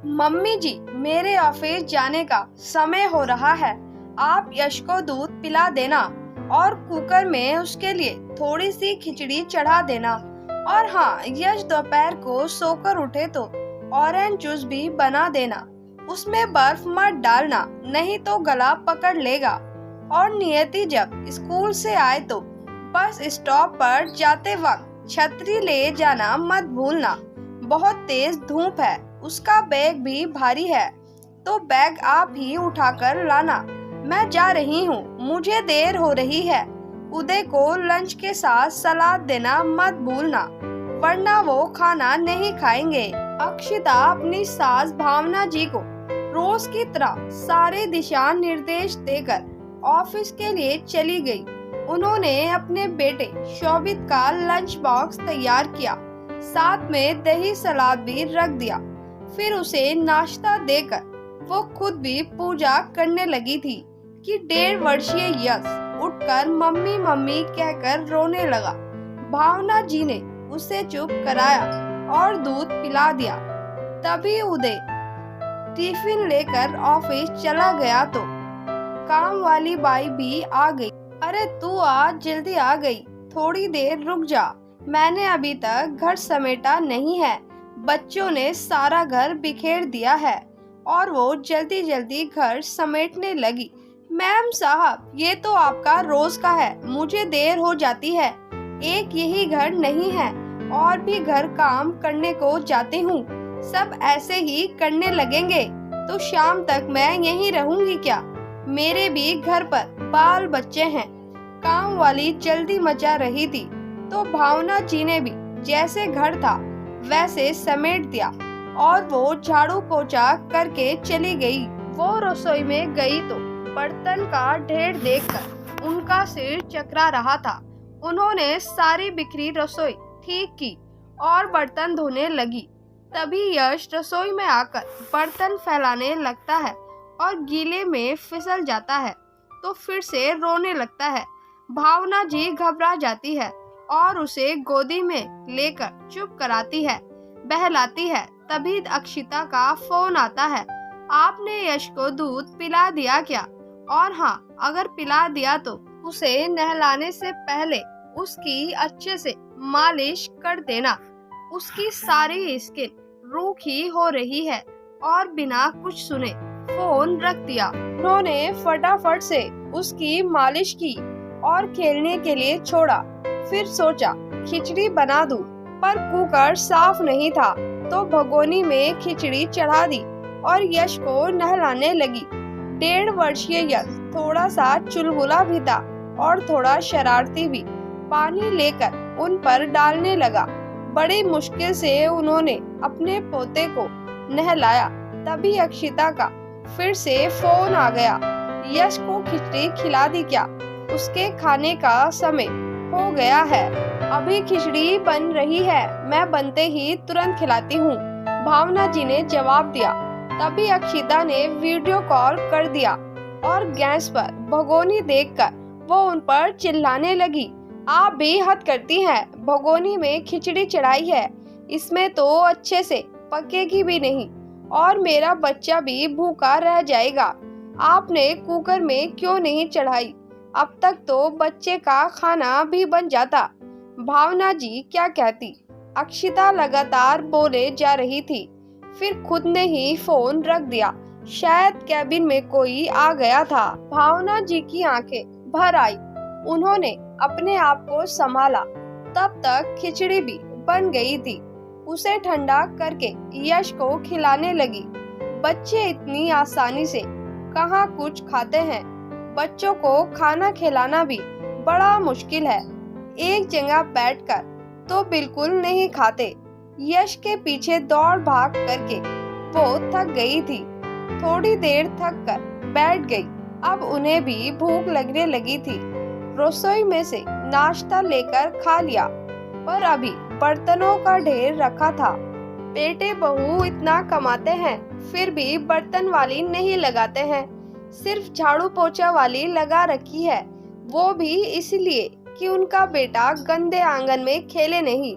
Mummy जी, मेरे office जाने का समय हो रहा है। आप यश को दूध पिला देना और कुकर में उसके लिए थोड़ी सी खिचड़ी चढ़ा देना। और हाँ, यश दोपहर को सोकर उठे तो ऑरेंज जूस भी बना देना। उसमें बर्फ मत डालना, नहीं तो गला पकड़ लेगा। और नियति जब स्कूल से आए तो बस स्टॉप पर जाते वक्त छतरी ले जाना मत भूलना। बहुत तेज धूप है, उसका बैग भी भारी है, तो बैग आप ही उठाकर लाना। मैं जा रही हूँ, मुझे देर हो रही है। उदय को लंच के साथ सलाद देना मत भूलना, वरना वो खाना नहीं खाएंगे। अक्षिता अपनी सास भावना जी को रोज की तरह सारे दिशा निर्देश देकर ऑफिस के लिए चली गई। उन्होंने अपने बेटे शोभित का लंच बॉक्स तैयार किया, साथ में दही सलाद भी रख दिया। फिर उसे नाश्ता देकर वो खुद भी पूजा करने लगी थी कि 1.5 वर्षीय यश उठकर मम्मी मम्मी कहकर रोने लगा। भावना जी ने उसे चुप कराया और दूध पिला दिया। तभी उदय टिफिन लेकर ऑफिस चला गया तो काम वाली बाई भी आ गई। अरे तू आज जल्दी आ गई, थोड़ी देर रुक जा, मैंने अभी तक घर समेटा नहीं है। बच्चों ने सारा घर बिखेर दिया है। और वो जल्दी जल्दी घर समेटने लगी। मैम साहब, ये तो आपका रोज का है, मुझे देर हो जाती है। एक यही घर नहीं है, और भी घर काम करने को जाती हूँ। सब ऐसे ही करने लगेंगे तो शाम तक मैं यहीं रहूंगी क्या? मेरे भी घर पर बाल बच्चे हैं। काम वाली जल्दी मचा रही थी तो भावना जी ने भी जैसे घर था वैसे समेट दिया और वो झाड़ू पोछा करके चली गई। वो रसोई में गई तो बर्तन का ढेर देखकर उनका सिर चकरा रहा था। उन्होंने सारी बिखरी रसोई ठीक की और बर्तन धोने लगी। तभी यश रसोई में आकर बर्तन फैलाने लगता है और गीले में फिसल जाता है तो फिर से रोने लगता है। भावना जी घबरा जाती है और उसे गोदी में लेकर चुप कराती है, बहलाती है। तभी अक्षिता का फोन आता है। आपने यश को दूध पिला दिया क्या? और हाँ, अगर पिला दिया तो उसे नहलाने से पहले उसकी अच्छे से मालिश कर देना। उसकी सारी स्किन रूखी हो रही है। और बिना कुछ सुने फोन रख दिया। उन्होंने फटाफट से उसकी मालिश की और खेलने के लिए छोड़ा। फिर सोचा खिचड़ी बना दूं, पर कुकर साफ नहीं था तो भगोनी में खिचड़ी चढ़ा दी और यश को नहलाने लगी। 1.5 वर्षीय यश थोड़ा सा चुलबुला भी था और थोड़ा शरारती भी। पानी लेकर उन पर डालने लगा। बड़ी मुश्किल से उन्होंने अपने पोते को नहलाया। तभी अक्षिता का फिर से फोन आ गया। यश को खिचड़ी खिला दी क्या? उसके खाने का समय हो गया है। अभी खिचड़ी बन रही है, मैं बनते ही तुरंत खिलाती हूँ, भावना जी ने जवाब दिया। तभी अक्षिता ने वीडियो कॉल कर दिया और गैस पर भगोनी देखकर वो उन पर चिल्लाने लगी। आप भी हद करती हैं, भगोनी में खिचड़ी चढ़ाई है, इसमें तो अच्छे से पकेगी भी नहीं और मेरा बच्चा भी भूखा रह जाएगा। आपने कुकर में क्यों नहीं चढ़ाई? अब तक तो बच्चे का खाना भी बन जाता। भावना जी क्या कहती? अक्षिता लगातार बोले जा रही थी। फिर खुद ने ही फोन रख दिया। शायद कैबिन में कोई आ गया था। भावना जी की आंखें भर आई। उन्होंने अपने आप को संभाला। तब तक खिचड़ी भी बन गई थी। उसे ठंडा करके यश को खिलाने लगी। बच्चे इतनी आसानी से कहाँ कुछ खाते हैं। बच्चों को खाना खिलाना भी बड़ा मुश्किल है। एक जगह बैठकर तो बिल्कुल नहीं खाते। यश के पीछे दौड़ भाग करके वो थक गई थी। थोड़ी देर थक कर बैठ गई। अब उन्हें भी भूख लगने लगी थी। रसोई में से नाश्ता लेकर खा लिया, पर अभी बर्तनों का ढेर रखा था। बेटे बहू इतना कमाते हैं, फिर भी बर्तन वाली नहीं लगाते हैं, सिर्फ झाड़ू पोछा वाली लगा रखी है। वो भी इसलिए कि उनका बेटा गंदे आंगन में खेले नहीं।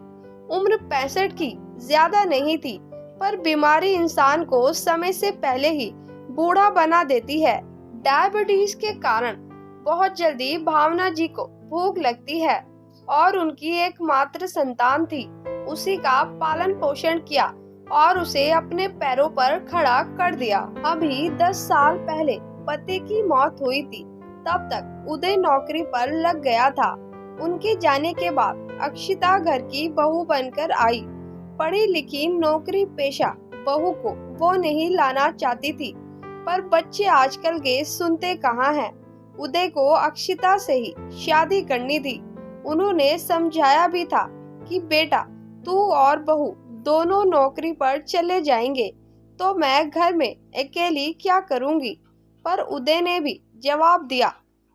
उम्र 65 की ज्यादा नहीं थी, पर बीमारी इंसान को समय से पहले ही बूढ़ा बना देती है। डायबिटीज के कारण बहुत जल्दी भावना जी को भूख लगती है और उनकी एकमात्र संतान थी। उसी का पालन पोषण किया और उसे अपने पैरों पर खड़ा कर दिया। अभी 10 साल पहले पति की मौत हुई थी। तब तक उदय नौकरी पर लग गया था। उनके जाने के बाद अक्षिता घर की बहू बनकर आई। पढ़ी लिखी नौकरी पेशा बहू को वो नहीं लाना चाहती थी, पर बच्चे आजकल के सुनते कहाँ हैं। उदय को अक्षिता से ही शादी करनी थी। उन्होंने समझाया भी था कि बेटा तू और बहू दोनों नौकरी पर चले जाएंगे तो मैं घर में अकेली क्या करूंगी। पर उदय ने भी जवाब दिया,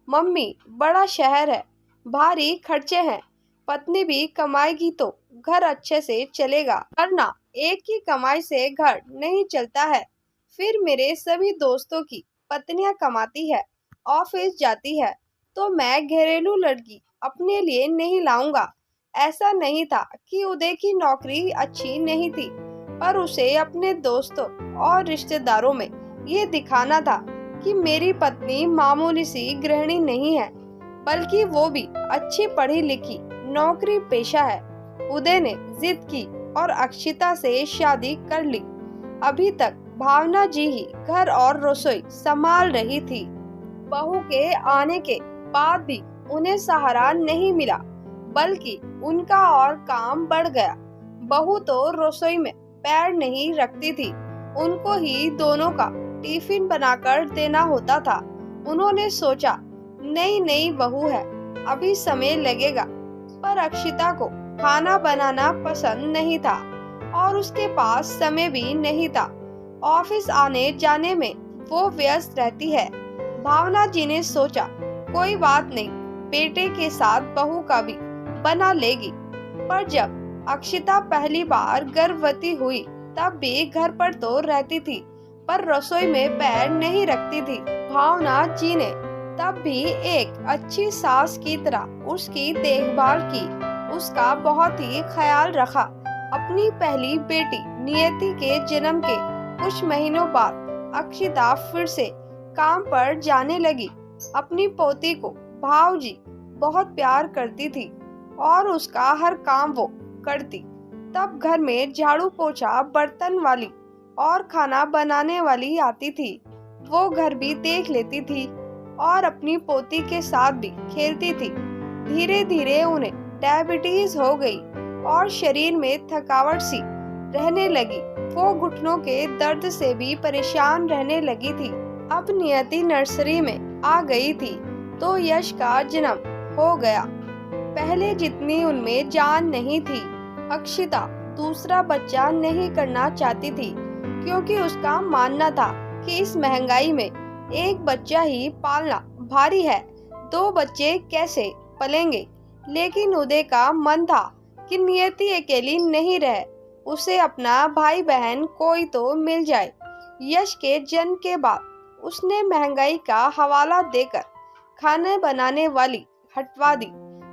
मम्मी बड़ा शहर है, भारी खर्चे हैं, पत्नी भी कमाएगी तो घर अच्छे से चलेगा, वरना एक की कमाई से घर नहीं चलता है। फिर मेरे सभी दोस्तों की पत्नियां कमाती है, ऑफिस जाती है, तो मैं घरेलू लड़की अपने लिए नहीं लाऊंगा। ऐसा नहीं था कि उदय की नौकरी अच्छी नहीं थी, पर उसे अपने दोस्तों और रिश्तेदारों में ये दिखाना था कि मेरी पत्नी मामूली सी गृहिणी नहीं है, बल्कि वो भी अच्छी पढ़ी लिखी नौकरी पेशा है। उदय ने जिद की और अक्षिता से शादी कर ली। अभी तक भावना जी ही घर और रसोई संभाल रही थी। बहू के आने के बाद भी उन्हें सहारा नहीं मिला, बल्कि उनका और काम बढ़ गया। बहू तो रसोई में पैर नहीं रखती थी, उनको ही दोनों का टिफिन बनाकर देना होता था। उन्होंने सोचा नई नई बहू है, अभी समय लगेगा, पर अक्षिता को खाना बनाना पसंद नहीं था और उसके पास समय भी नहीं था। ऑफिस आने जाने में वो व्यस्त रहती है। भावना जी ने सोचा कोई बात नहीं, बेटे के साथ बहू का भी बना लेगी। पर जब अक्षिता पहली बार गर्भवती हुई तब भी घर पर तो रहती थी, पर रसोई में पैर नहीं रखती थी। भावना जी ने तब भी एक अच्छी सास की तरह उसकी देखभाल की, उसका बहुत ही ख्याल रखा। अपनी पहली बेटी नियति के जन्म के कुछ महीनों बाद अक्षिता फिर से काम पर जाने लगी। अपनी पोती को भाऊजी बहुत प्यार करती थी और उसका हर काम वो करती। तब घर में झाड़ू पोछा, बर्तन वाली और खाना बनाने वाली आती थी। वो घर भी देख लेती थी और अपनी पोती के साथ भी खेलती थी। धीरे धीरे उन्हें डायबिटीज हो गई और शरीर में थकावट सी रहने लगी। वो घुटनों के दर्द से भी परेशान रहने लगी थी। अब नियति नर्सरी में आ गई थी तो यश का जन्म हो गया। पहले जितनी उनमें जान नहीं थी। अक्षिता दूसरा बच्चा नहीं करना चाहती थी, क्योंकि उसका मानना था कि इस महंगाई में एक बच्चा ही पालना भारी है, 2 बच्चे कैसे पलेंगे। लेकिन उदय का मन था कि नियति अकेली नहीं रहे, उसे अपना भाई बहन कोई तो मिल जाए। यश के जन्म के बाद उसने महंगाई का हवाला देकर खाने बनाने वाली हटवा दी।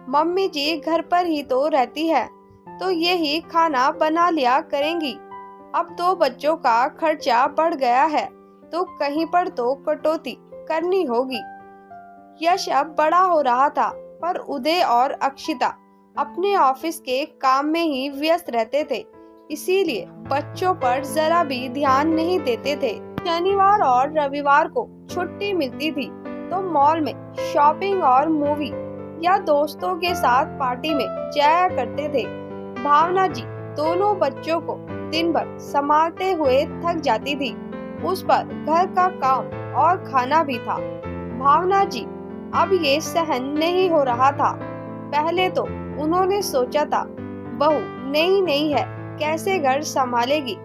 मम्मी जी घर पर ही तो रहती है, तो यही खाना बना लिया करेंगी। अब 2 बच्चों का खर्चा बढ़ गया है, तो कहीं पर तो कटौती करनी होगी। यश अब बड़ा हो रहा था, पर उदय और अक्षिता अपने ऑफिस के काम में ही व्यस्त रहते थे, इसीलिए बच्चों पर जरा भी ध्यान नहीं देते थे। शनिवार और रविवार को छुट्टी मिलती थी तो मॉल में शॉपिंग और मूवी या दोस्तों के साथ पार्टी में जाया करते थे। भावना जी दोनों बच्चों को दिन भर संभालते हुए थक जाती थी। उस पर घर का काम और खाना भी था। भावना जी अब ये सहन नहीं हो रहा था। पहले तो उन्होंने सोचा था बहू नई नई है, कैसे घर संभालेगी।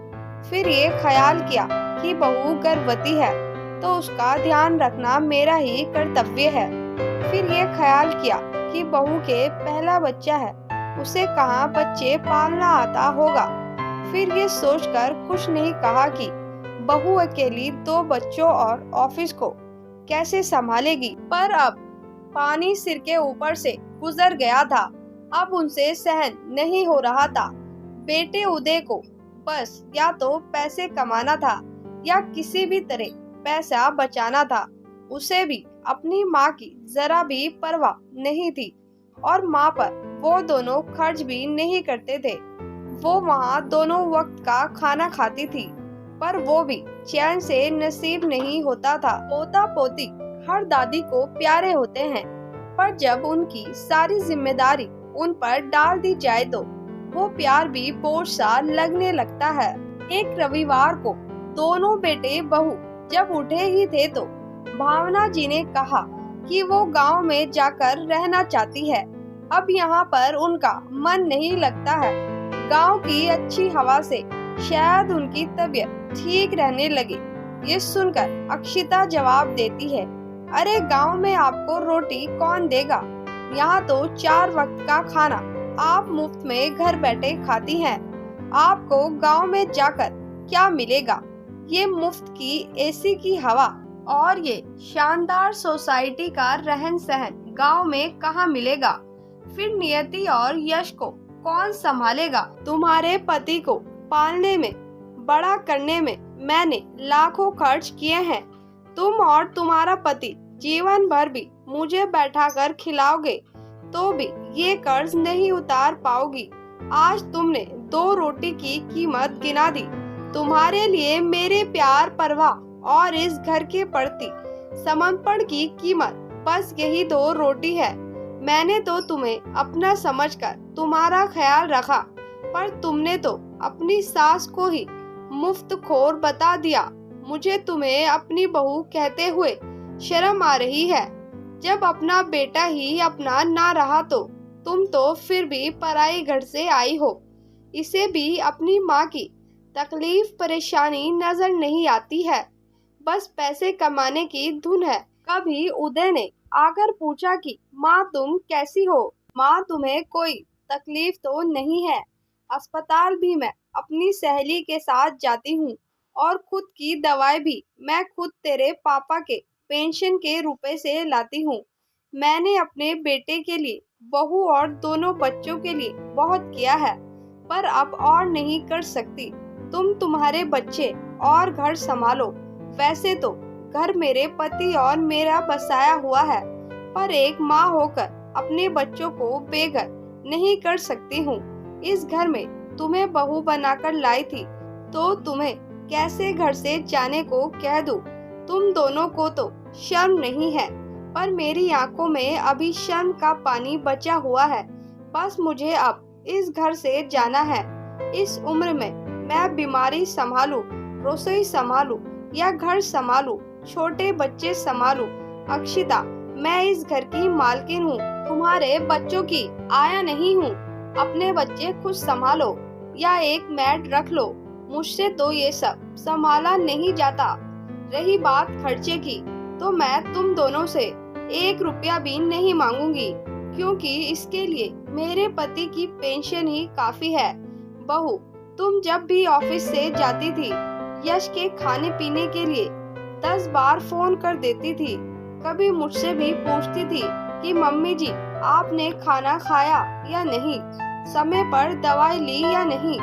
फिर ये ख्याल किया कि बहू गर्भवती है तो उसका ध्यान रखना मेरा ही कर्तव्य है। फिर ये ख्याल किया कि बहू के पहला बच्चा है, उसे कहाँ बच्चे पालना आता होगा। फिर ये सोचकर कुछ नहीं कहा कि बहू अकेली 2 बच्चों और ऑफिस को कैसे संभालेगी। पर अब पानी सिर के ऊपर से गुजर गया था। अब उनसे सहन नहीं हो रहा था। बेटे उदय को बस या तो पैसे कमाना था या किसी भी तरह पैसा बचाना था। उसे भी अपनी माँ की जरा भी परवाह नहीं थी और माँ पर वो दोनों खर्च भी नहीं करते थे। वो वहाँ दोनों वक्त का खाना खाती थी, पर वो भी चैन से नसीब नहीं होता था। पोता पोती हर दादी को प्यारे होते हैं, पर जब उनकी सारी जिम्मेदारी उन पर डाल दी जाए तो वो प्यार भी बोझ सा लगने लगता है। एक रविवार को दोनों बेटे बहू जब उठे ही थे तो भावना जी ने कहा कि वो गांव में जाकर रहना चाहती है। अब यहाँ पर उनका मन नहीं लगता है। गांव की अच्छी हवा से शायद उनकी तबीयत ठीक रहने लगे। ये सुनकर अक्षिता जवाब देती है, अरे गांव में आपको रोटी कौन देगा? यहाँ तो 4 वक्त का खाना आप मुफ्त में घर बैठे खाती हैं। आपको गांव में जाकर क्या मिलेगा? ये मुफ्त की एसी की हवा और ये शानदार सोसाइटी का रहन सहन गांव में कहाँ मिलेगा? फिर नियति और यश को कौन संभालेगा? तुम्हारे पति को पालने में, बड़ा करने में मैंने लाखों खर्च किए हैं। तुम और तुम्हारा पति जीवन भर भी मुझे बैठाकर खिलाओगे तो भी ये कर्ज नहीं उतार पाओगी। आज तुमने 2 रोटी की कीमत गिना दी। तुम्हारे लिए मेरे प्यार, परवाह और इस घर के प्रति समर्पण की कीमत बस यही 2 रोटी है। मैंने तो तुम्हें अपना समझकर तुम्हारा ख्याल रखा, पर तुमने तो अपनी सास को ही मुफ्तखोर बता दिया। मुझे तुम्हें अपनी बहू कहते हुए शर्म आ रही है। जब अपना बेटा ही अपना ना रहा तो तुम तो फिर भी पराई घर से आई हो। इसे भी अपनी माँ की तकलीफ परेशानी नजर नहीं आती है, बस पैसे कमाने की धुन है। कभी उदय ने आकर पूछा कि माँ तुम कैसी हो? माँ तुम्हें कोई तकलीफ तो नहीं है? अस्पताल भी मैं अपनी सहेली के साथ जाती हूँ और खुद की दवाई भी मैं खुद तेरे पापा के पेंशन के रुपए से लाती हूँ। मैंने अपने बेटे के लिए, बहू और दोनों बच्चों के लिए बहुत किया है, पर अब और नहीं कर सकती। तुम तुम्हारे बच्चे और घर संभालो। वैसे तो घर मेरे पति और मेरा बसाया हुआ है, पर एक माँ होकर अपने बच्चों को बेघर नहीं कर सकती हूँ। इस घर में तुम्हें बहू बनाकर लाई थी, तो तुम्हें कैसे घर से जाने को कह दूँ? तुम दोनों को तो शर्म नहीं है, पर मेरी आंखों में अभी शर्म का पानी बचा हुआ है। बस मुझे अब इस घर से जाना है। इस उम्र में मैं बीमारी संभालूं, रसोई संभालूं या घर संभालूं, छोटे बच्चे संभालूं। अक्षिता, मैं इस घर की मालकिन हूँ, तुम्हारे बच्चों की आया नहीं हूँ। अपने बच्चे खुद संभालो या एक मैड रख लो। मुझसे तो ये सब संभाला नहीं जाता। रही बात खर्चे की, तो मैं तुम दोनों से 1 रुपया भी नहीं मांगूंगी, क्योंकि इसके लिए मेरे पति की पेंशन ही काफी है। बहू, तुम जब भी ऑफिस से जाती थी, यश के खाने पीने के लिए 10 बार फोन कर देती थी। कभी मुझसे भी पूछती थी कि मम्मी जी आपने खाना खाया या नहीं, समय पर दवाई ली या नहीं।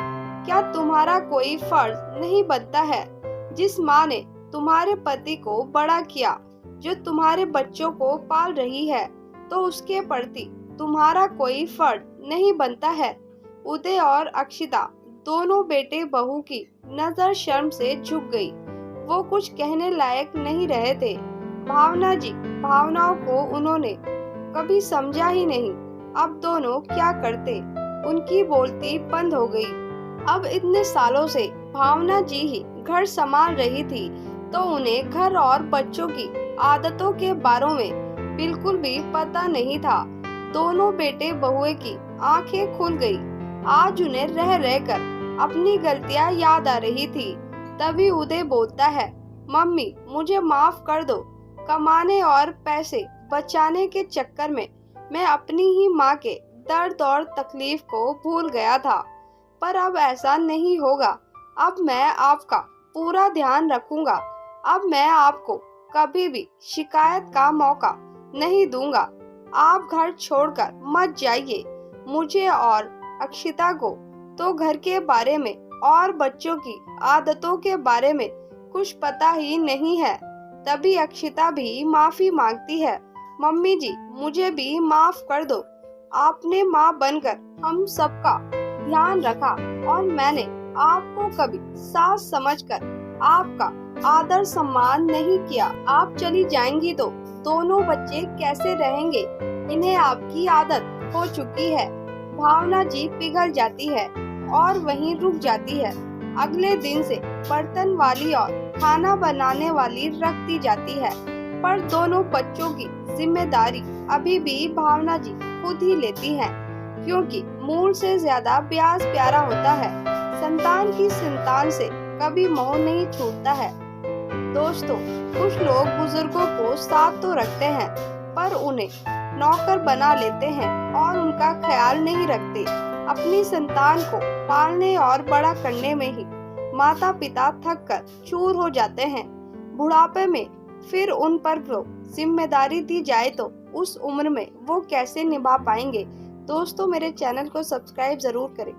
क्या तुम्हारा कोई फर्ज नहीं बनता है? जिस माँ ने तुम्हारे पति को बड़ा किया, जो तुम्हारे बच्चों को पाल रही है, तो उसके प्रति तुम्हारा कोई फर्ज नहीं बनता है? उदय और अक्षिता दोनों बेटे बहू की नजर शर्म से झुक गई। वो कुछ कहने लायक नहीं रहे थे। भावना जी, भावनाओं को उन्होंने कभी समझा ही नहीं। अब दोनों क्या करते? उनकी बोलती बंद हो गई। अब इतने सालों से भावना जी ही घर संभाल रही थी, तो उन्हें घर और बच्चों की आदतों के बारे में बिल्कुल भी पता नहीं था। दोनों बेटे बहुए की आंखें खुल गई। आज उन्हें रह रहकर अपनी गलतियां याद आ रही थी। तभी उदय बोलता है, मम्मी मुझे माफ कर दो। कमाने और पैसे बचाने के चक्कर में मैं अपनी ही माँ के दर्द और तकलीफ को भूल गया था, पर अब ऐसा नहीं होगा। अब मैं आपका पूरा ध्यान रखूंगा। अब मैं आपको कभी भी शिकायत का मौका नहीं दूंगा। आप घर छोड़कर मत जाइए। मुझे और अक्षिता को तो घर के बारे में और बच्चों की आदतों के बारे में कुछ पता ही नहीं है। तभी अक्षिता भी माफी मांगती है। मम्मी जी, मुझे भी माफ कर दो। आपने माँ बनकर हम सबका ध्यान रखा और मैंने आपको कभी सास समझकर आपका आदर सम्मान नहीं किया। आप चली जाएंगी तो दोनों बच्चे कैसे रहेंगे? इन्हें आपकी आदत हो चुकी है। भावना जी पिघल जाती है और वहीं रुक जाती है। अगले दिन से बर्तन वाली और खाना बनाने वाली रखती जाती है, पर दोनों बच्चों की जिम्मेदारी अभी भी भावना जी खुद ही लेती हैं, क्योंकि मूल से ज्यादा ब्याज प्यारा होता है। संतान की संतान से कभी मोह नहीं छूटता है। दोस्तों, कुछ लोग बुजुर्गों को साथ तो रखते हैं, पर उन्हें नौकर बना लेते हैं और उनका ख्याल नहीं रखते। अपनी संतान को पालने और बड़ा करने में ही माता पिता थक कर चूर हो जाते हैं। बुढ़ापे में फिर उन पर जिम्मेदारी दी जाए तो उस उम्र में वो कैसे निभा पाएंगे? दोस्तों, मेरे चैनल को सब्सक्राइब जरूर करें।